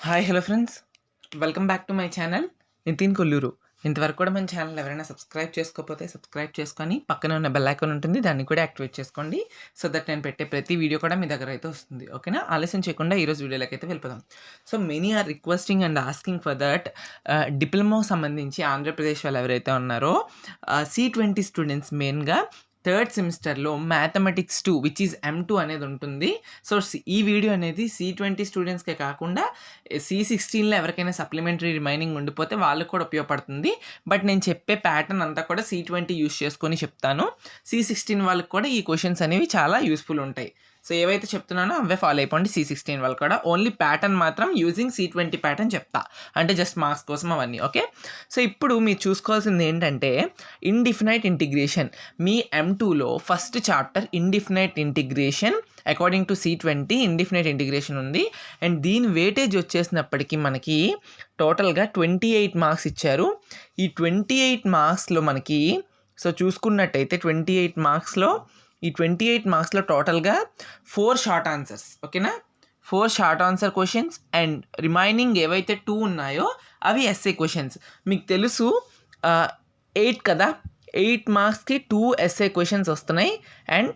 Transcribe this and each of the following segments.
Hi hello friends, welcome back to my channel Nitin Kolluru. ఇంతవరకు కూడా మన ఛానల్ ఎవరైనా సబ్స్క్రైబ్ చేసుకోకపోతే సబ్స్క్రైబ్ చేసుకొని పక్కనే ఉన్న బెల్ ఐకాన్ ఉంటుంది, దాన్ని కూడా యాక్టివేట్ చేసుకోండి. సో దట్ నేను పెట్టే ప్రతి వీడియో కూడా మీ దగ్గర అయితే వస్తుంది. ఓకేనా? ఆలస్యం చేయకుండా ఈరోజు వీడియోలోకి అయితే వెళ్ళిపోదాం. So many are requesting and asking for that diploma సంబంధించి ఆంధ్రప్రదేశ్ వాళ్ళు ఎవరైతే ఉన్నారో C20 స్టూడెంట్స్ మెయిన్గా థర్డ్ సెమిస్టర్లో మ్యాథమెటిక్స్ 2 విచ్ ఈజ్ M2 అనేది ఉంటుంది. సో ఈ వీడియో అనేది C20 స్టూడెంట్స్కే కాకుండా C16లో ఎవరికైనా సప్లిమెంటరీ రిమైనింగ్ ఉండిపోతే వాళ్ళకు కూడా ఉపయోగపడుతుంది. బట్ నేను చెప్పే ప్యాటర్న్ అంతా కూడా C20 యూస్ చేసుకొని చెప్తాను. C16 వాళ్ళకి కూడా ఈ క్వశ్చన్స్ అనేవి చాలా యూస్ఫుల్ ఉంటాయి. సో ఏవైతే చెప్తున్నానో అవే ఫాలో అయిపోండి. C16 వాళ్ళు కూడా ఓన్లీ ప్యాటర్న్ మాత్రం యూజింగ్ C20 ప్యాటర్న్ చెప్తా, అంటే జస్ట్ మార్క్స్ కోసం అవన్నీ. ఓకే, సో ఇప్పుడు మీరు చూసుకోవాల్సింది ఏంటంటే ఇండిఫినైట్ ఇంటిగ్రేషన్. మీ M2లో first chapter indefinite integration according to C20 indefinite integration ఉంది. అండ్ దీని వెయిటేజ్ వచ్చేసినప్పటికీ మనకి టోటల్గా 28 మార్క్స్ ఇచ్చారు. ఈ 28 మార్క్స్లో మనకి సో చూసుకున్నట్టయితే 28 మార్క్స్లో టోటల్గా 4 షార్ట్ ఆన్సర్స్. ఓకేనా? 4 short answer questions and remaining ఏవైతే 2 ఉన్నాయో అవి ఎస్ఏ క్వశ్చన్స్. మీకు తెలుసు 8 కదా, 8 మార్క్స్కి 2 ఎస్ఏ క్వశ్చన్స్ వస్తున్నాయి అండ్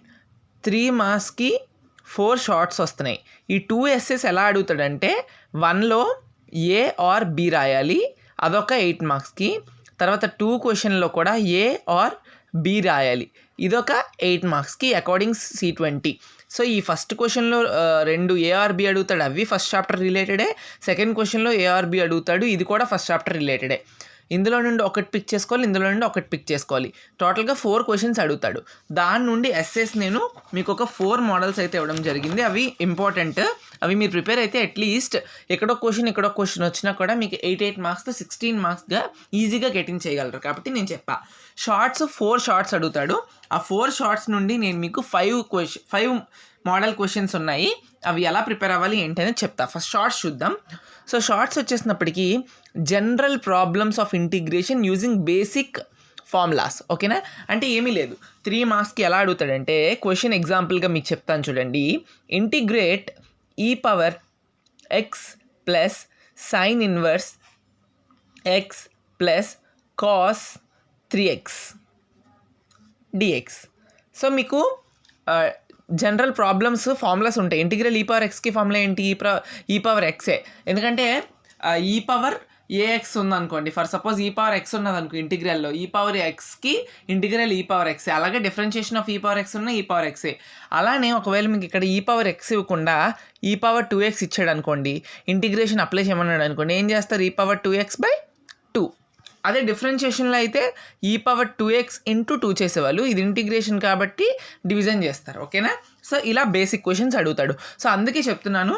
3 మార్క్స్కి 4 షార్ట్స్ వస్తున్నాయి. ఈ 2 ఎస్ఏస్ ఎలా అడుగుతాడంటే 1లో ఏ ఆర్ బి రాయాలి, అదొక 8 మార్క్స్కి. తర్వాత 2 క్వశ్చన్లో కూడా ఏ ఆర్ బి రాయాలి, ఇదొక 8 మార్క్స్కి అకార్డింగ్ C20. సో ఈ ఫస్ట్ క్వశ్చన్లో 2 ఏఆర్బి అడుగుతాడు, అవి ఫస్ట్ చాప్టర్ రిలేటెడే. సెకండ్ క్వశ్చన్లో ఏఆర్బి అడుగుతాడు, ఇది కూడా ఫస్ట్ చాప్టర్ రిలేటెడే. ఇందులో నుండి ఒకటి పిక్ చేసుకోవాలి, ఇందులో నుండి ఒకటి పిక్ చేసుకోవాలి. టోటల్గా 4 క్వశ్చన్స్ అడుగుతాడు. దాని నుండి ఎస్ఎస్ నేను మీకు ఒక 4 మోడల్స్ అయితే ఇవ్వడం జరిగింది. అవి ఇంపార్టెంట్, అవి మీరు ప్రిపేర్ అయితే అట్లీస్ట్ ఎక్కడో క్వశ్చన్ వచ్చినా కూడా మీకు 8 మార్క్స్తో 16 మార్క్స్గా ఈజీగా గెటింగ్ చేయగలరు. కాబట్టి నేను చెప్పా షార్ట్స్ 4 షార్ట్స్ అడుగుతాడు. ఆ 4 షార్ట్స్ నుండి నేను మీకు 5 మోడల్ క్వశ్చన్స్ ఉన్నాయి. అవి ఎలా ప్రిపేర్ అవ్వాలి ఏంటనేది చెప్తా. ఫస్ట్ షార్ట్స్ చూద్దాం. సో షార్ట్స్ వచ్చేసినప్పటికీ general problems of integration using basic formulas. ఓకేనా? అంటే ఏమీ లేదు, 3 మార్క్స్కి ఎలా అడుగుతాడంటే క్వశ్చన్ ఎగ్జాంపుల్గా మీకు చెప్తాను చూడండి. Integrate e power x plus sine inverse x plus cos 3x dx. So మీకు జనరల్ ప్రాబ్లమ్స్ ఫార్ములాస్ ఉంటాయి. ఇంటిగ్రల్ ఈ పవర్ ఎక్స్కి ఫార్ములా ఏంటి? ఈ పవర్ ఎక్సే. ఎందుకంటే ఈ పవర్ ఏఎక్స్ ఉందనుకోండి, ఫర్ సపోజ్ ఈ పవర్ ఎక్స్ ఉన్నదనుకో ఇంటిగ్రల్లో, ఈ పవర్ ఎక్స్కి ఇంటిగ్రల్ ఈ పవర్ ఎక్సే. అలాగే డిఫరెన్షియేషన్ ఆఫ్ ఈ పవర్ ఎక్స్ ఉన్న ఈ పవర్ ఎక్సే. అలానే ఒకవేళ మీకు ఇక్కడ ఈ పవర్ ఎక్స్ ఇవ్వకుండా ఈ పవర్ 2x ఇచ్చాడు అనుకోండి, ఇంటిగ్రేషన్ అప్లై చేయమన్నాడు అనుకోండి, ఏం చేస్తారు? ఈ పవర్ 2x/2. అదే డిఫరెన్షియేషన్లో అయితే ఈ పవర్ 2x ఇంటూ 2 చేసేవాళ్ళు. ఇది ఇంటిగ్రేషన్ కాబట్టి డివిజన్ చేస్తారు. ఓకేనా? సో ఇలా బేసిక్ క్వశ్చన్స్ అడుగుతాడు. సో అందుకే చెప్తున్నాను,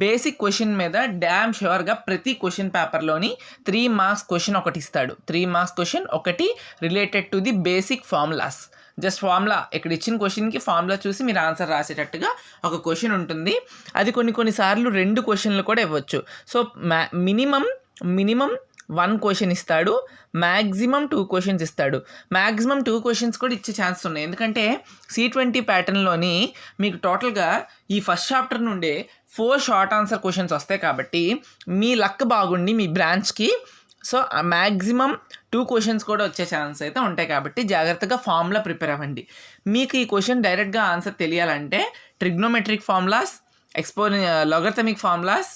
బేసిక్ క్వశ్చన్ మీద డ్యామ్ ష్యూర్గా ప్రతి క్వశ్చన్ పేపర్లోని 3 మార్క్స్ క్వశ్చన్ ఒకటి ఇస్తాడు. 3 మార్క్స్ క్వశ్చన్ ఒకటి related to the basic formulas. Just formula ఇక్కడ ఇచ్చిన క్వశ్చన్కి ఫార్ములా చూసి మీరు ఆన్సర్ రాసేటట్టుగా ఒక క్వశ్చన్ ఉంటుంది. అది కొన్నిసార్లు 2 క్వశ్చన్లు కూడా ఇవ్వచ్చు. సో మినిమం 1 క్వశ్చన్ ఇస్తాడు, మ్యాక్సిమం 2 క్వశ్చన్స్ ఇస్తాడు. మ్యాక్సిమం 2 క్వశ్చన్స్ కూడా ఇచ్చే ఛాన్స్ ఉన్నాయి. ఎందుకంటే C20 ప్యాటర్న్లోని మీకు టోటల్గా ఈ ఫస్ట్ చాప్టర్ నుండే 4 షార్ట్ ఆన్సర్ క్వశ్చన్స్ వస్తాయి. కాబట్టి మీ లక్ బాగుండి మీ బ్రాంచ్కి సో మ్యాక్సిమం 2 క్వశ్చన్స్ కూడా వచ్చే ఛాన్స్ అయితే ఉంటాయి. కాబట్టి జాగ్రత్తగా ఫార్ములా ప్రిపేర్ అవ్వండి. మీకు ఈ క్వశ్చన్ డైరెక్ట్గా ఆన్సర్ తెలియాలంటే ట్రిగ్నోమెట్రిక్ ఫార్ములాస్, లాగరిథమిక్ ఫార్ములాస్,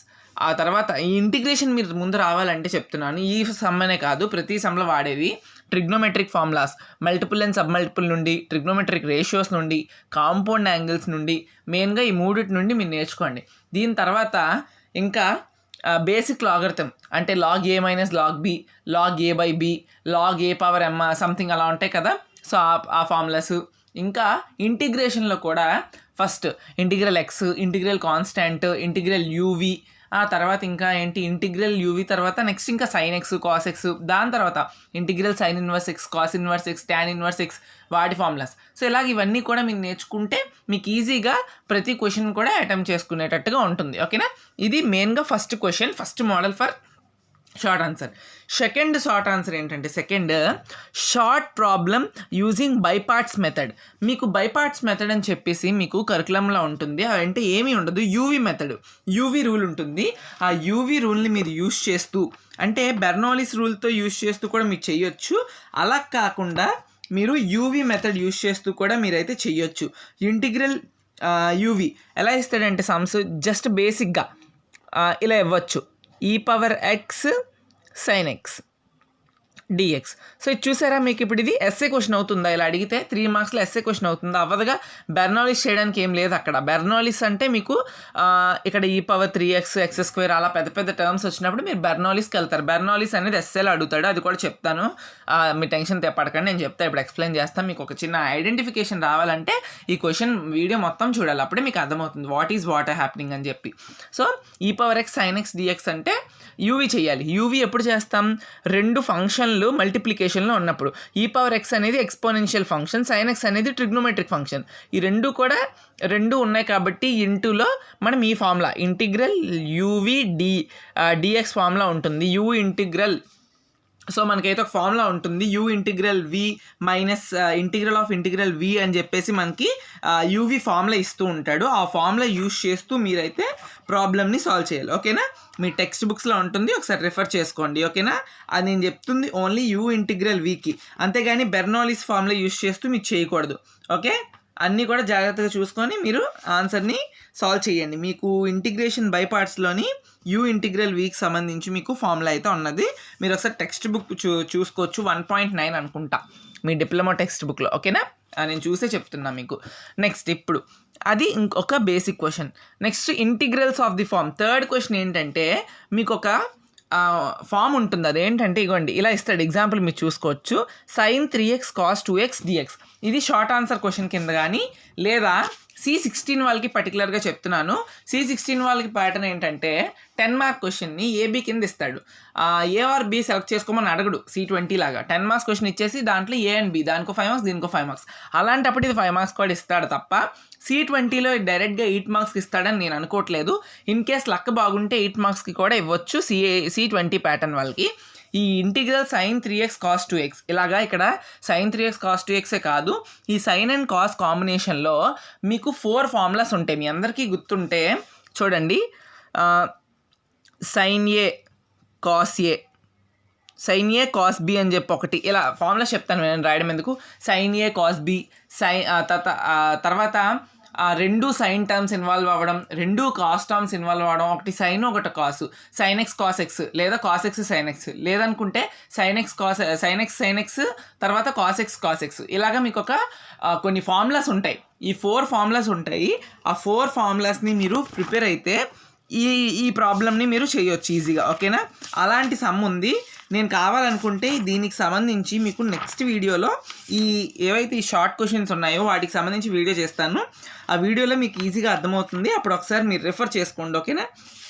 ఆ తర్వాత ఈ ఇంటిగ్రేషన్ మీరు ముందు రావాలంటే చెప్తున్నాను, ఈ సమ్మనే కాదు ప్రతి సమ్లో వాడేది trigonometric formulas, multiple and sub multiple నుండి, ట్రిగ్నోమెట్రిక్ రేషియోస్ నుండి, కాంపౌండ్ యాంగిల్స్ నుండి, మెయిన్గా ఈ 3 నుండి మీరు నేర్చుకోండి. దీని తర్వాత ఇంకా బేసిక్ లాగరిథం అంటే log a minus log b, log a/b, log a power m something అలా ఉంటాయి కదా. సో ఆ ఫార్ములాస్. ఇంకా ఇంటిగ్రేషన్లో కూడా first integral X, integral constant, integral UV, ఆ తర్వాత ఇంకా ఏంటి ఇంటిగ్రల్ యూవి తర్వాత నెక్స్ట్ ఇంకా సైన్ ఎక్స్, కాస్ ఎక్స్, దాని తర్వాత integral sine inverse X, cos inverse X, tan inverse X, వాటి ఫార్ములాస్. సో ఇలాగ ఇవన్నీ కూడా మీరు నేర్చుకుంటే మీకు ఈజీగా ప్రతి క్వశ్చన్ కూడా అటెంప్ట్ చేసుకునేటట్టుగా ఉంటుంది. ఓకేనా? ఇది మెయిన్గా first question, first model for short answer. Second short answer ఏంటంటే short problem using by parts method. మీకు బై పార్ట్స్ మెథడ్ అని చెప్పేసి మీకు కరికులంలో ఉంటుంది. అంటే ఏమీ ఉండదు, యూవి మెథడ్, యూవి రూల్ ఉంటుంది. ఆ యూవి రూల్ని మీరు యూస్ చేస్తూ, అంటే బెర్నౌలీస్ రూల్తో యూస్ చేస్తూ కూడా మీరు చెయ్యొచ్చు. అలా కాకుండా మీరు యూవి మెథడ్ యూస్ చేస్తూ కూడా మీరైతే చెయ్యొచ్చు. ఇంటిగ్రల్ యూవి ఎలా ఇస్తాడంటే సమ్స్ జస్ట్ బేసిక్గా ఇలా ఇవ్వచ్చు, e⁻x sin x dx. So ఇది చూసారా, మీకు ఇప్పుడు ఇది ఎస్ఏ క్వశ్చన్ అవుతుందా? ఇలా అడిగితే 3 మార్క్స్లో ఎస్ఏ క్వశ్చన్ అవుతుందా? అవ్వదుగా. బెర్నౌలీస్ చేయడానికి ఏం లేదు అక్కడ. బెర్నౌలీస్ అంటే మీకు ఇక్కడ e⁻3x x² అలా పెద్ద పెద్ద టర్మ్స్ వచ్చినప్పుడు మీరు బెర్నౌలీస్కి వెళ్తారు. బెర్నౌలీస్ అనేది ఎస్ఏలో అడుగుతాడు, అది కూడా చెప్తాను, మీ టెన్షన్ పడకండి, నేను చెప్తాను, ఇప్పుడు ఎక్స్ప్లెయిన్ చేస్తాను. మీకు ఒక చిన్న ఐడెంటిఫికేషన్ రావాలంటే ఈ క్వశ్చన్ వీడియో మొత్తం చూడాలి, అప్పుడే మీకు అర్థమవుతుంది వాట్ హ్యాపెనింగ్ అని చెప్పి. So e⁻x sin x dx అంటే యూవి చేయాలి. యూవి ఎప్పుడు చేస్తాం? 2 ఫంక్షన్లు మల్టిప్లికేషన్లో ఉన్నప్పుడు. e⁻x అనేది ఎక్స్పోనెన్షియల్ ఫంక్షన్, sin x అనేది ట్రిగ్నోమెట్రిక్ ఫంక్షన్. ఈ రెండు ఉన్నాయి కాబట్టి ఇంటూలో మనం ఈ formula integral u v dx formula ఉంటుంది. యూ ఇంటిగ్రల్, సో మనకైతే ఒక ఫార్ములా ఉంటుంది, u integral v minus integral of integral v అని చెప్పేసి మనకి యూవి ఫార్ములా ఇస్తూ ఉంటాడు. ఆ ఫార్ములా యూజ్ చేస్తూ మీరైతే ప్రాబ్లమ్ని సాల్వ్ చేయాలి. ఓకేనా? మీ టెక్స్ట్ బుక్స్లో ఉంటుంది, ఒకసారి రిఫర్ చేసుకోండి. ఓకేనా? అది నేను చెప్తుంది ఓన్లీ యూ ఇంటిగ్రల్ వికి, అంతేగాని బెర్నౌలీస్ ఫార్ములా యూజ్ చేస్తూ మీరు చేయకూడదు. ఓకే? అన్నీ కూడా జాగ్రత్తగా చూసుకొని మీరు ఆన్సర్ని సాల్వ్ చేయండి. మీకు ఇంటిగ్రేషన్ బై పార్ట్స్లోని యూ ఇంటిగ్రల్ వీక్ సంబంధించి మీకు ఫార్ములా అయితే ఉన్నది. మీరు ఒకసారి టెక్స్ట్ బుక్ చూసుకోవచ్చు, 1.9 అనుకుంటా మీ డిప్లొమా టెక్స్ట్ బుక్లో. ఓకేనా? నేను చూసే చెప్తున్నా మీకు. నెక్స్ట్ ఇప్పుడు అది ఇంకొక basic question. Next integrals of the form. Third question ఏంటంటే మీకు ఒక ఫామ్ ఉంటుంది, అదేంటంటే ఇగోండి ఇలా ఇస్తాడు. ఎగ్జాంపుల్ మీరు చూసుకోవచ్చు, sin 3x cos 2x dx. ఇది షార్ట్ ఆన్సర్ క్వశ్చన్ కింద కానీ, లేదా C16 వాళ్ళకి పర్టికులర్గా చెప్తున్నాను. C16 వాళ్ళకి ప్యాటర్న్ ఏంటంటే 10 మార్క్ క్వశ్చన్ని ఏబీ కింద ఇస్తాడు. ఏ ఆర్ బి సెలెక్ట్ చేసుకోమని అడగడు. C20 లాగా 10 మార్క్స్ క్వశ్చన్ ఇచ్చేసి దాంట్లో ఏ అండ్ బి, దానికో 5 మార్క్స్ దీనికో 5 మార్క్స్, అలాంటప్పుడు ఇది 5 మార్క్స్ కూడా ఇస్తాడు తప్ప C20లో డైరెక్ట్గా 8 మార్క్స్కి ఇస్తాడని నేను అనుకోవట్లేదు. ఇన్ కేస్ లక్ బాగుంటే 8 మార్క్స్కి కూడా ఇవ్వచ్చు C20 ప్యాటర్న్ వాళ్ళకి. ఈ integral sin 3x cos 2x ఇలాగా ఇక్కడ sin 3x cos 2xే కాదు, ఈ sin అండ్ cos కాంబినేషన్లో మీకు 4 ఫార్ములాస్ ఉంటాయి. మీ అందరికీ గుర్తుంటే చూడండి, sin A cos A, sin A cos B అని చెప్పి ఒకటి, ఇలా ఫార్ములాస్ చెప్తాను నేను రాయడం ఎందుకు. sin A cos B, తర్వాత 2 సైన్ టర్మ్స్ ఇన్వాల్వ్ అవ్వడం, 2 కాస్ టర్మ్స్ ఇన్వాల్వ్ అవ్వడం, ఒకటి సైన్ ఒకటి కాసు, sin x cos x లేదా cos x sin x, లేదనుకుంటే sin x sin x తర్వాత cos x. ఇలాగా మీకు ఒక కొన్ని ఫార్ములాస్ ఉంటాయి. ఈ 4 ఫార్ములాస్ ఉంటాయి. ఆ 4 ఫార్ములాస్ని మీరు ప్రిపేర్ అయితే ఈ ప్రాబ్లమ్ని మీరు చేయొచ్చు ఈజీగా. ఓకేనా? అలాంటి సమ్ ఉంది. నేను కావాలనుకుంటే దీనికి సంబంధించి మీకు నెక్స్ట్ వీడియోలో ఏవైతే ఈ షార్ట్ క్వశ్చన్స్ ఉన్నాయో వాటికి సంబంధించి వీడియో చేస్తాను. ఆ వీడియోలో మీకు ఈజీగా అర్థమవుతుంది. అప్పుడు ఒకసారి మీరు రిఫర్ చేసుకోండి. ఓకేనా?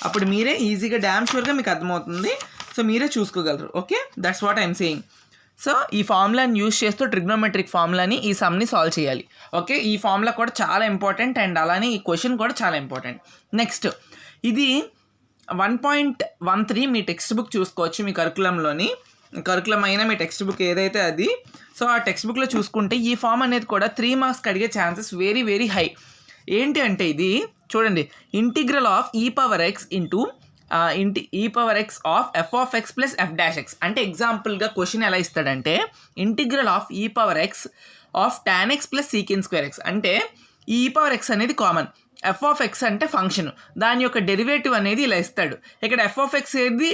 అప్పుడు మీరే ఈజీగా డ్యామ్ షూర్గా మీకు అర్థమవుతుంది. సో మీరే చూసుకోగలరు. Okay? That's what I'm saying. So ఈ ఫార్ములాని యూజ్ చేస్తూ ట్రిగ్నోమెట్రిక్ ఫార్ములాని ఈ సమ్ని సాల్వ్ చేయాలి. ఓకే? ఈ ఫార్ములా కూడా చాలా ఇంపార్టెంట్, అండ్ అలానే ఈ క్వశ్చన్ కూడా చాలా ఇంపార్టెంట్. నెక్స్ట్ ఇది 1.13 మీ టెక్స్ట్ బుక్ చూసుకోవచ్చు. మీ కరికులం అయినా మీ టెక్స్ట్ బుక్ ఏదైతే అది, సో ఆ టెక్స్ట్ బుక్లో చూసుకుంటే ఈ ఫామ్ అనేది కూడా 3 మార్క్స్కి అడిగే ఛాన్సెస్ వెరీ వెరీ హై. ఏంటి అంటే ఇది చూడండి, integral of e⁻x into e⁻x of f(x) plus f'(x). అంటే ఎగ్జాంపుల్గా క్వశ్చన్ ఎలా ఇస్తాడంటే integral of e⁻x of tan x plus sec²x. అంటే ఈ e⁻x అనేది కామన్, f(x) అంటే ఫంక్షన్, దాని యొక్క డెరివేటివ్ అనేది ఇలా ఇస్తాడు. ఇక్కడ f(x) ఏది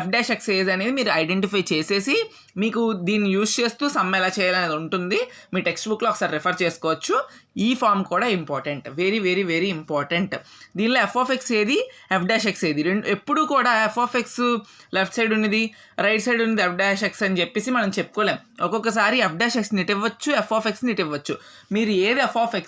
f'(x) ఏది అనేది మీరు ఐడెంటిఫై చేసేసి మీకు దీన్ని యూజ్ చేస్తూ సమ్ ఎలా చేయాలనేది ఉంటుంది. మీ టెక్స్ట్ బుక్లో ఒకసారి రిఫర్ చేసుకోవచ్చు. ఈ ఫామ్ కూడా important, very very very important. దీనిలో f(x) ఏది f'(x) ఏది ఎప్పుడు కూడా f(x) లెఫ్ట్ సైడ్ ఉన్నది రైట్ సైడ్ ఉన్నది f'(x) అని చెప్పేసి మనం చెప్పుకోలేం. ఒక్కొక్కసారి f'(x) నిట్ ఇవ్వచ్చు, f(x) నిట్ ఇవ్వచ్చు. మీరు ఏది f(x)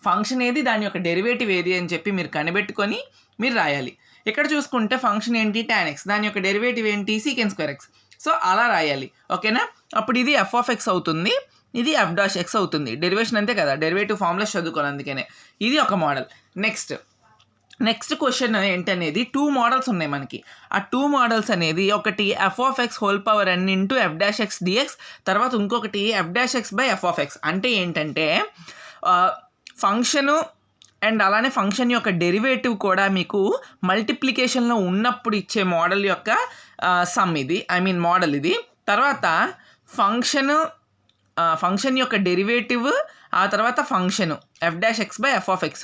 ఫంక్షన్ ఏది, దాని యొక్క డెరివేటివ్ ఏది అని చెప్పి మీరు కనిపెట్టుకొని మీరు రాయాలి. ఇక్కడ చూసుకుంటే ఫంక్షన్ ఏంటి tan x, దాని యొక్క డెరివేటివ్ ఏంటి sec²x. సో అలా రాయాలి. ఓకేనా? అప్పుడు ఇది f(x) అవుతుంది, ఇది f'(x) అవుతుంది. డెరివేషన్ అంతే కదా, డెరివేటివ్ ఫార్ములా చదువుకోవాలి, అందుకనే ఇది ఒక మోడల్. నెక్స్ట్ నెక్స్ట్ క్వశ్చన్ ఏంటనేది 2 మోడల్స్ ఉన్నాయి మనకి. ఆ 2 మోడల్స్ అనేది ఒకటి f(n) ఇంటూ f'(x) dx, తర్వాత ఇంకొకటి f'(x) బై f(x). అంటే ఏంటంటే ఫంక్షను అండ్ అలానే ఫంక్షన్ యొక్క డెరివేటివ్ కూడా మీకు మల్టిప్లికేషన్లో ఉన్నప్పుడు ఇచ్చే మోడల్ యొక్క సమ్ ఇది, మోడల్ ఇది. తర్వాత ఫంక్షన్ యొక్క డెరివేటివ్, ఆ తర్వాత ఫంక్షను f'(x) బై f(x)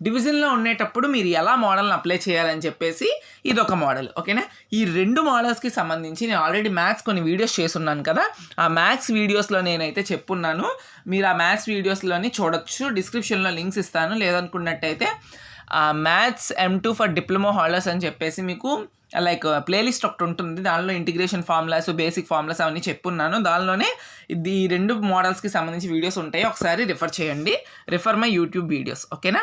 డివిజన్లో ఉండేటప్పుడు మీరు ఎలా మోడల్ని అప్లై చేయాలని చెప్పేసి ఇది ఒక మోడల్. ఓకేనా? ఈ 2 మోడల్స్కి సంబంధించి నేను ఆల్రెడీ మ్యాథ్స్ కొన్ని వీడియోస్ చేస్తున్నాను కదా, ఆ మ్యాథ్స్ వీడియోస్లో నేనైతే చెప్పున్నాను. మీరు ఆ మ్యాథ్స్ వీడియోస్లోని చూడొచ్చు, డిస్క్రిప్షన్లో లింక్స్ ఇస్తాను. లేదనుకున్నట్టయితే maths M2 for diploma holders అని చెప్పేసి మీకు లైక్ ప్లేలిస్ట్ ఒకటి ఉంటుంది. దానిలో ఇంటిగ్రేషన్ ఫార్ములాస్, బేసిక్ ఫార్ములాస్ అవన్నీ చెప్పున్నాను. దానిలోనే ఇది 2 మోడల్స్కి సంబంధించి వీడియోస్ ఉంటాయి, ఒకసారి రిఫర్ చేయండి. Refer my YouTube videos. ఓకేనా?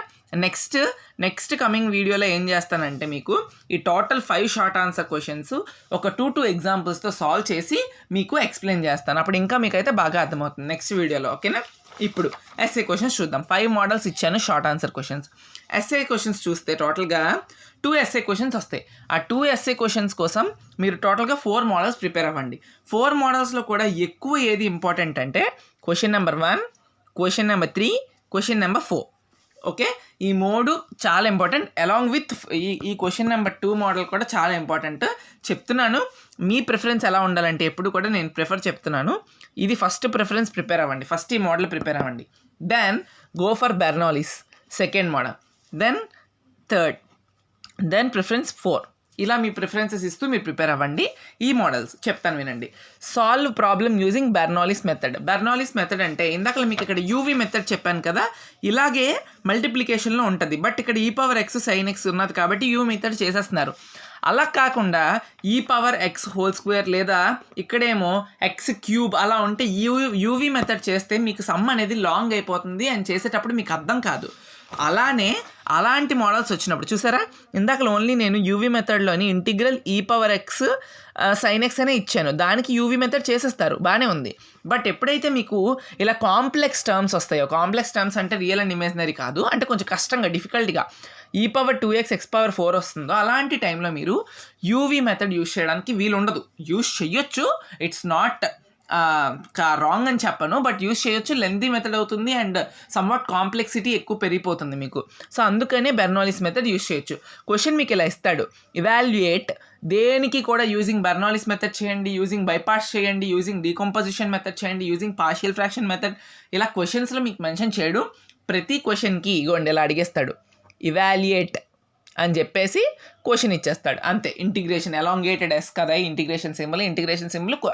నెక్స్ట్ కమింగ్ వీడియోలో ఏం చేస్తానంటే మీకు ఈ టోటల్ 5 షార్ట్ ఆన్సర్ క్వశ్చన్స్ ఒక 2 ఎగ్జాంపుల్స్తో సాల్వ్ చేసి మీకు ఎక్స్ప్లెయిన్ చేస్తాను. అప్పుడు ఇంకా మీకైతే బాగా అర్థమవుతుంది నెక్స్ట్ వీడియోలో. ఓకేనా? ఇప్పుడు ఎస్ఏ క్వశ్చన్స్ చూద్దాం. 5 మోడల్స్ ఇచ్చాను short answer questions. SA questions చూస్తే టోటల్గా 2 ఎస్ఏ క్వశ్చన్స్ వస్తాయి. ఆ 2 ఎస్ఏ క్వశ్చన్స్ కోసం మీరు టోటల్గా 4 మోడల్స్ ప్రిపేర్ అవ్వండి. 4 మోడల్స్లో కూడా ఎక్కువ ఏది ఇంపార్టెంట్ అంటే question number 1, question number 3, question number 4. Okay, ఈ 3 చాలా ఇంపార్టెంట్. అలాంగ్ విత్ ఈ క్వశ్చన్ నెంబర్ 2 మోడల్ కూడా చాలా ఇంపార్టెంట్. చెప్తున్నాను, మీ ప్రిఫరెన్స్ ఎలా ఉండాలంటే ఎప్పుడు కూడా నేను చెప్తున్నాను. ఇది ఫస్ట్ ప్రిఫరెన్స్ ప్రిపేర్ అవ్వండి, ఫస్ట్ ఈ మోడల్ ప్రిపేర్ అవ్వండి. Then go for Bernoulli's second model, then third, then preference 4. ఇలా మీ ప్రిఫరెన్సెస్ ఇస్తూ మీరు ప్రిపేర్ అవ్వండి. ఈ మోడల్స్ చెప్తాను వినండి. Solve problem using Bernoulli's method. Bernoulli's method అంటే ఇందాక మీకు ఇక్కడ యూవీ మెథడ్ చెప్పాను కదా, ఇలాగే మల్టిప్లికేషన్లో ఉంటుంది. బట్ ఇక్కడ e⁻x sin x ఉన్నది కాబట్టి యూ మెథడ్ చేసేస్తున్నారు. అలా కాకుండా e⁻x² లేదా ఇక్కడేమో x³ అలా ఉంటే యూవీ మెథడ్ చేస్తే మీకు సమ్ అనేది లాంగ్ అయిపోతుంది అని చేసేటప్పుడు మీకు అర్థం కాదు. అలాంటి మోడల్స్ వచ్చినప్పుడు చూసారా, ఇందాక ఓన్లీ నేను యూవీ మెథడ్లోని ఇంటిగ్రల్ e⁻x sin x అనే ఇచ్చాను, దానికి యూవీ మెథడ్ చేసేస్తారు, బాగానే ఉంది. బట్ ఎప్పుడైతే మీకు ఇలా కాంప్లెక్స్ టర్మ్స్ వస్తాయో, కాంప్లెక్స్ టర్మ్స్ అంటే రియల్ అండ్ ఇమేజినరీ కాదు, అంటే కొంచెం కష్టంగా డిఫికల్ట్గా e⁻2x x⁴ వస్తుందో అలాంటి టైంలో మీరు యూవీ మెథడ్ యూజ్ చేయడానికి వీలు ఉండదు. యూజ్ చెయ్యొచ్చు, ఇట్స్ నాట్ రాంగ్ అని చెప్పను, బట్ యూజ్ చేయొచ్చు. లెంతీ మెథడ్ అవుతుంది అండ్ సమ్వాట్ కాంప్లెక్సిటీ ఎక్కువ పెరిగిపోతుంది మీకు. సో అందుకనే బెర్నౌల్లీస్ మెథడ్ యూజ్ చేయొచ్చు. క్వశ్చన్ మీకు ఇలా ఇస్తాడు, ఇవాల్యుయేట్, దేనికి కూడా యూజింగ్ బెర్నౌల్లీస్ మెథడ్ చేయండి, యూజింగ్ బైపార్ట్స్ చేయండి, యూజింగ్ డీకంపోజిషన్ మెథడ్ చేయండి, యూజింగ్ పార్షియల్ ఫ్రాక్షన్ మెథడ్. ఇలా క్వశ్చన్స్లో మీకు మెన్షన్ చేయడు. ప్రతి క్వశ్చన్కి ఇగోండి ఇలా అడిగేస్తాడు, ఇవాల్యుయేట్ అని చెప్పేసి క్వశ్చన్ ఇచ్చేస్తాడు, అంతే. ఇంటిగ్రేషన్ ఎలాంగేటెడ్ ఎస్ కదా ఇంటిగ్రేషన్ సింబల్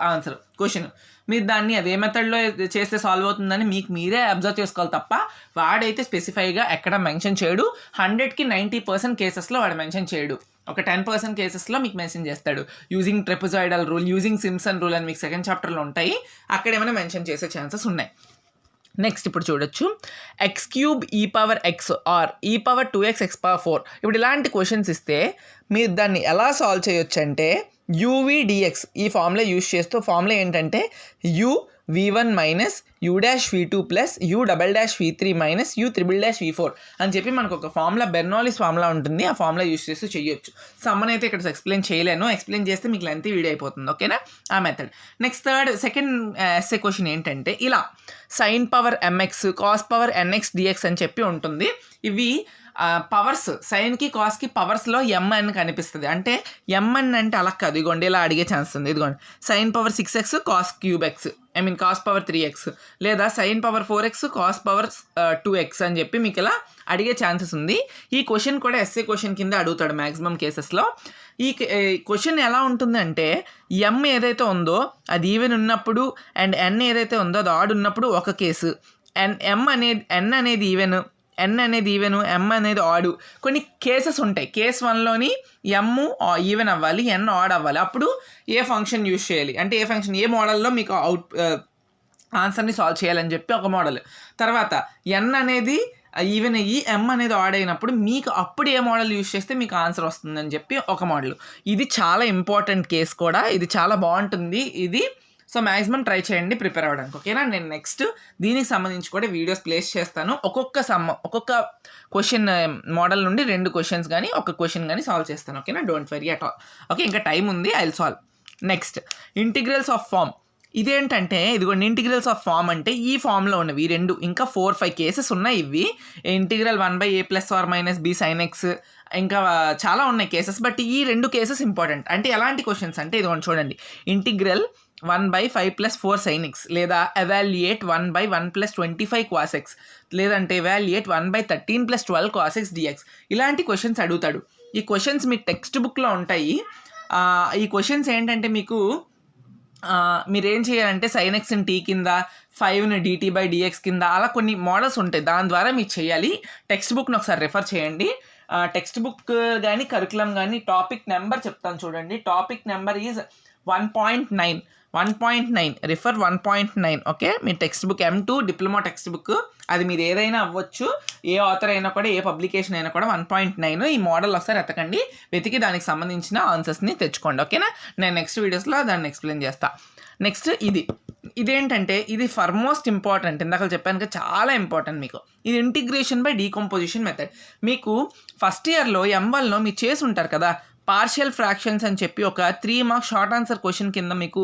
ఆన్సర్ క్వశ్చన్. మీరు దాన్ని అదే మెథడ్లో చేస్తే సాల్వ్ అవుతుందని మీకు మీరే అబ్జర్వ్ చేసుకోవాలి తప్ప వాడైతే స్పెసిఫైగా ఎక్కడ మెన్షన్ చేయడు. 100కి 90% కేసెస్లో వాడు మెన్షన్ చేయడు. ఒక 10% కేసెస్లో మీకు మెన్షన్ చేస్తాడు. Using trapezoidal rule, using Simpson rule అని మీకు సెకండ్ చాప్టర్లో ఉంటాయి, అక్కడ ఏమైనా మెన్షన్ చేసే ఛాన్సెస్ ఉన్నాయి. నెక్స్ట్ ఇప్పుడు చూడొచ్చు, x³ e⁻x are e⁻2x x⁴. ఇప్పుడు ఇలాంటి క్వశ్చన్స్ ఇస్తే మీరు దాన్ని ఎలా సాల్వ్ చేయొచ్చు అంటే UV/dx ఈ ఫార్ములా యూజ్ చేస్తూ, ఫార్ములా ఏంటంటే uv1 minus u'(v2) plus u'(v3) minus u'(v4) అని చెప్పి మనకు ఒక ఫార్ములా, బెర్నౌల్లీస్ ఫార్ములా ఉంటుంది. ఆ ఫార్ములా యూజ్ చేస్తూ చేయొచ్చు. సమ్మన్ అయితే ఇక్కడ ఎక్స్ప్లెయిన్ చేయలేను, ఎక్స్ప్లెయిన్ చేస్తే మీకు లెంతీ వీడియో అయిపోతుంది. ఓకేనా? ఆ method. Next second SA question ఏంటంటే ఇలా sin⁻mx cos⁻nx dx అని చెప్పి ఉంటుంది. ఇవి పవర్స్, సైన్కి కాస్కి పవర్స్లో mn కనిపిస్తుంది. అంటే mn అంటే అలా కాదు, ఇదిగోండి ఇలా అడిగే ఛాన్స్ ఉంది. ఇదిగోండి sin⁻6x cos³ x, cos⁻3x, లేదా sin⁻4x cos⁻2x అని చెప్పి మీకు ఇలా అడిగే ఛాన్సెస్ ఉంది. ఈ క్వశ్చన్ కూడా ఎస్ఏ క్వశ్చన్ కింద అడుగుతాడు మ్యాక్సిమం కేసెస్లో. ఈ క్వశ్చన్ ఎలా ఉంటుందంటే m ఏదైతే ఉందో అది ఈవెన్ ఉన్నప్పుడు అండ్ n ఏదైతే ఉందో అది ఆడ్ ఉన్నప్పుడు ఒక కేసు, n అనేది ఈవెన్, n అనేది ఈవెన్, m అనేది ఆడు. కొన్ని కేసెస్ ఉంటాయి. కేస్ 1లోని m ఈవెన్ అవ్వాలి, n ఆడ్ అవ్వాలి. అప్పుడు ఏ ఫంక్షన్ యూజ్ చేయాలి అంటే ఏ మోడల్లో మీకు ఆన్సర్ని సాల్వ్ చేయాలని చెప్పి ఒక మోడల్. తర్వాత n అనేది ఈవెన్ అయ్యి m అనేది ఆడ్ అయినప్పుడు మీకు అప్పుడు ఏ మోడల్ యూజ్ చేస్తే మీకు ఆన్సర్ వస్తుందని చెప్పి ఒక మోడల్. ఇది చాలా ఇంపార్టెంట్ కేస్ కూడా, ఇది చాలా బాగుంటుంది. ఇది సో మ్యాక్సిమం ట్రై చేయండి ప్రిపేర్ అవ్వడానికి, ఓకేనా. నేను నెక్స్ట్ దీనికి సంబంధించి కూడా వీడియోస్ ప్లేస్ చేస్తాను. ఒక్కొక్క క్వశ్చన్ మోడల్ నుండి 2 క్వశ్చన్స్ కానీ ఒక క్వశ్చన్ కానీ సాల్వ్ చేస్తాను, ఓకేనా. Don't worry at all. Okay, ఇంకా టైం ఉంది, I will solve. Next integrals of form. ఇదేంటంటే ఇదిగోండి, ఇంటిగ్రల్స్ ఆఫ్ ఫార్మ్ అంటే ఈ ఫామ్లో ఉన్నవి 2 ఇంకా 4-5 కేసెస్ ఉన్నాయి. ఇవి integral 1/a + b sin x, ఇంకా చాలా ఉన్నాయి కేసెస్. బట్ ఈ 2 కేసెస్ ఇంపార్టెంట్. అంటే ఎలాంటి క్వశ్చన్స్ అంటే ఇదిగోండి చూడండి, ఇంటిగ్రల్ 1/5 + 4 sin x, లేదా ఎవాల్యుయేట్ 1/1 + 25 cos x, లేదంటే ఎవాల్యుయేట్ 1/13 + 12 cos x dx. ఇలాంటి క్వశ్చన్స్ అడుగుతాడు. ఈ క్వశ్చన్స్ మీకు టెక్స్ట్ బుక్లో ఉంటాయి. ఈ క్వశ్చన్స్ ఏంటంటే మీకు మీరేం చేయాలంటే sin x ని t కింద, 5ని dt/dx కింద, అలా కొన్ని మోడల్స్ ఉంటాయి. దాని ద్వారా మీరు చేయాలి. టెక్స్ట్ బుక్ని ఒకసారి రెఫర్ చేయండి. టెక్స్ట్ బుక్ కానీ కరికులం కానీ టాపిక్ నెంబర్ చెప్తాను చూడండి. Topic number is 1.9 refer 1.9. Okay, me text book M2 diploma text book, అది మీరు ఏదైనా అవ్వచ్చు, ఏ ఆథర్ అయినా కూడా, ఏ పబ్లికేషన్ అయినా కూడా 1.9. ఈ మోడల్ ఒకసారి ఎతకండి, వెతికి దానికి సంబంధించిన ఆన్సర్స్ని తెచ్చుకోండి, ఓకేనా. నేను నెక్స్ట్ వీడియోస్లో దాన్ని ఎక్స్ప్లెయిన్ చేస్తాను. నెక్స్ట్ ఇదేంటంటే ఇది ఫర్మోస్ట్ ఇంపార్టెంట్. ఇందాక చెప్పాను కదా, చాలా ఇంపార్టెంట్ మీకు. ఇది ఇంటిగ్రేషన్ బై డీకంపోజిషన్ మెథడ్. మీకు ఫస్ట్ ఇయర్లో M1లో మీరు చేసి ఉంటారు కదా, పార్షియల్ ఫ్రాక్షన్స్ అని చెప్పి ఒక 3 మార్క్స్ షార్ట్ ఆన్సర్ క్వశ్చన్ కింద మీకు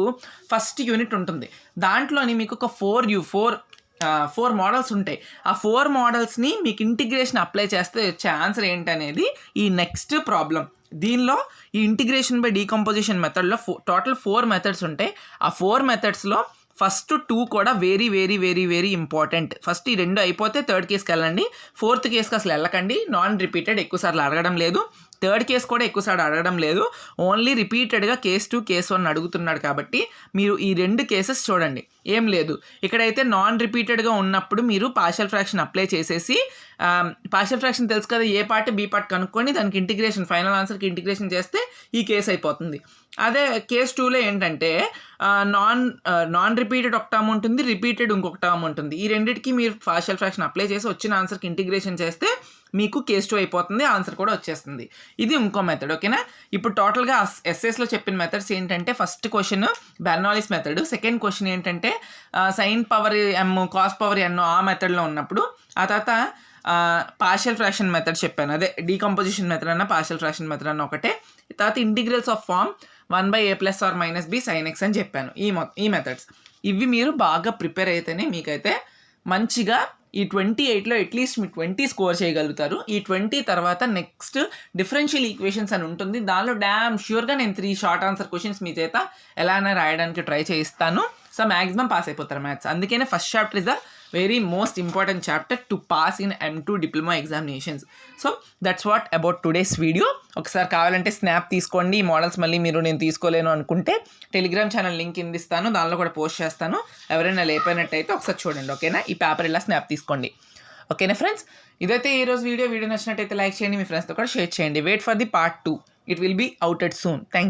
ఫస్ట్ యూనిట్ ఉంటుంది. దాంట్లోని మీకు ఒక 4 మోడల్స్ ఉంటాయి. ఆ 4 మోడల్స్ని మీకు ఇంటిగ్రేషన్ అప్లై చేస్తే వచ్చే ఆన్సర్ ఏంటనేది ఈ నెక్స్ట్ ప్రాబ్లం. దీనిలో ఈ ఇంటిగ్రేషన్ బై డీకంపోజిషన్ మెథడ్లో టోటల్ 4 మెథడ్స్ ఉంటాయి. ఆ 4 మెథడ్స్లో ఫస్ట్ 2 కూడా very very very very important. First ఈ 2 అయిపోతే థర్డ్ కేసుకి వెళ్ళండి. 4th కేసుకి అసలు వెళ్ళకండి. నాన్ రిపీటెడ్ ఎక్కువసార్లు అడగడం లేదు. థర్డ్ కేసు కూడా ఎక్కువసార్లు అడగడం లేదు. ఓన్లీ రిపీటెడ్గా కేస్ 2 కేస్ 1 అడుగుతున్నాడు కాబట్టి మీరు ఈ 2 కేసెస్ చూడండి. ఏం లేదు, ఇక్కడైతే నాన్ రిపీటెడ్గా ఉన్నప్పుడు మీరు పార్షియల్ ఫ్రాక్షన్ అప్లై చేసేసి, పార్షియల్ ఫ్రాక్షన్ తెలుసు కదా, ఏ పార్ట్ బి పార్ట్ కనుక్కొని దానికి ఇంటిగ్రేషన్, ఫైనల్ ఆన్సర్కి ఇంటిగ్రేషన్ చేస్తే ఈ కేసు అయిపోతుంది. అదే కేస్ 2లో ఏంటంటే నాన్ రిపీటెడ్ ఒక టర్మ్ ఉంటుంది, రిపీటెడ్ ఇంకొక టర్మ్ ఉంటుంది. ఈ రెండింటికి మీరు పార్షియల్ ఫ్రాక్షన్ అప్లై చేసి వచ్చిన ఆన్సర్కి ఇంటిగ్రేషన్ చేస్తే మీకు కేస్ 2 అయిపోతుంది, ఆన్సర్ కూడా వచ్చేస్తుంది. ఇది ఇంకో మెథడ్, ఓకేనా. ఇప్పుడు టోటల్గా ఎస్ఎస్లో చెప్పిన మెథడ్స్ ఏంటంటే, first question Bernoulli's method, second question ఏంటంటే sin power m cos power n ఆ మెథడ్లో ఉన్నప్పుడు, ఆ తర్వాత పార్షియల్ ఫ్రాక్షన్ మెథడ్ చెప్పాను, అదే డీకంపోజిషన్ మెథడ్ అన్న పార్షియల్ ఫ్రాక్షన్ మెథడ్ అన్న ఒకటే. తర్వాత integrals of form 1/a + or - b sin x అని చెప్పాను. ఈ మెథడ్స్ ఇవి మీరు బాగా ప్రిపేర్ అయితేనే మీకైతే మంచిగా ఈ 28లో అట్లీస్ట్ మీరు 20 స్కోర్ చేయగలుగుతారు. ఈ 20 తర్వాత నెక్స్ట్ డిఫరెన్షియల్ ఈక్వేషన్స్ అని ఉంటుంది. దానిలో డ్యామ్ ష్యూర్గా నేను 3 షార్ట్ ఆన్సర్ క్వశ్చన్స్ మీ చేత ఎలానే రాయడానికి ట్రై చేయిస్తాను. సో మ్యాక్సిమం పాస్ అయిపోతారు మ్యాథ్స్. అందుకనే first chapter is the very most important chapter to pass in M2 diploma examinations. So that's what about today's video. ఒకసారి కావాలంటే స్నాప్ తీసుకోండి. ఈ మోడల్స్ మళ్ళీ నేను తీసుకోలేను అనుకుంటే టెలిగ్రామ్ ఛానల్ లింక్ ఇస్తాను, దానిలో కూడా పోస్ట్ చేస్తాను. ఎవరైనా లేకపోయినట్టయితే ఒకసారి చూడండి, ఓకేనా. ఈ పేపర్ ఇలా స్నాప్ తీసుకోండి, ఓకేనా ఫ్రెండ్స్. ఇదైతే ఈరోజు వీడియో నచ్చినట్టయితే లైక్ చేయండి, మీ ఫ్రెండ్స్తో కూడా షేర్ చేయండి. Wait for the part 2, it will be outed soon. Thank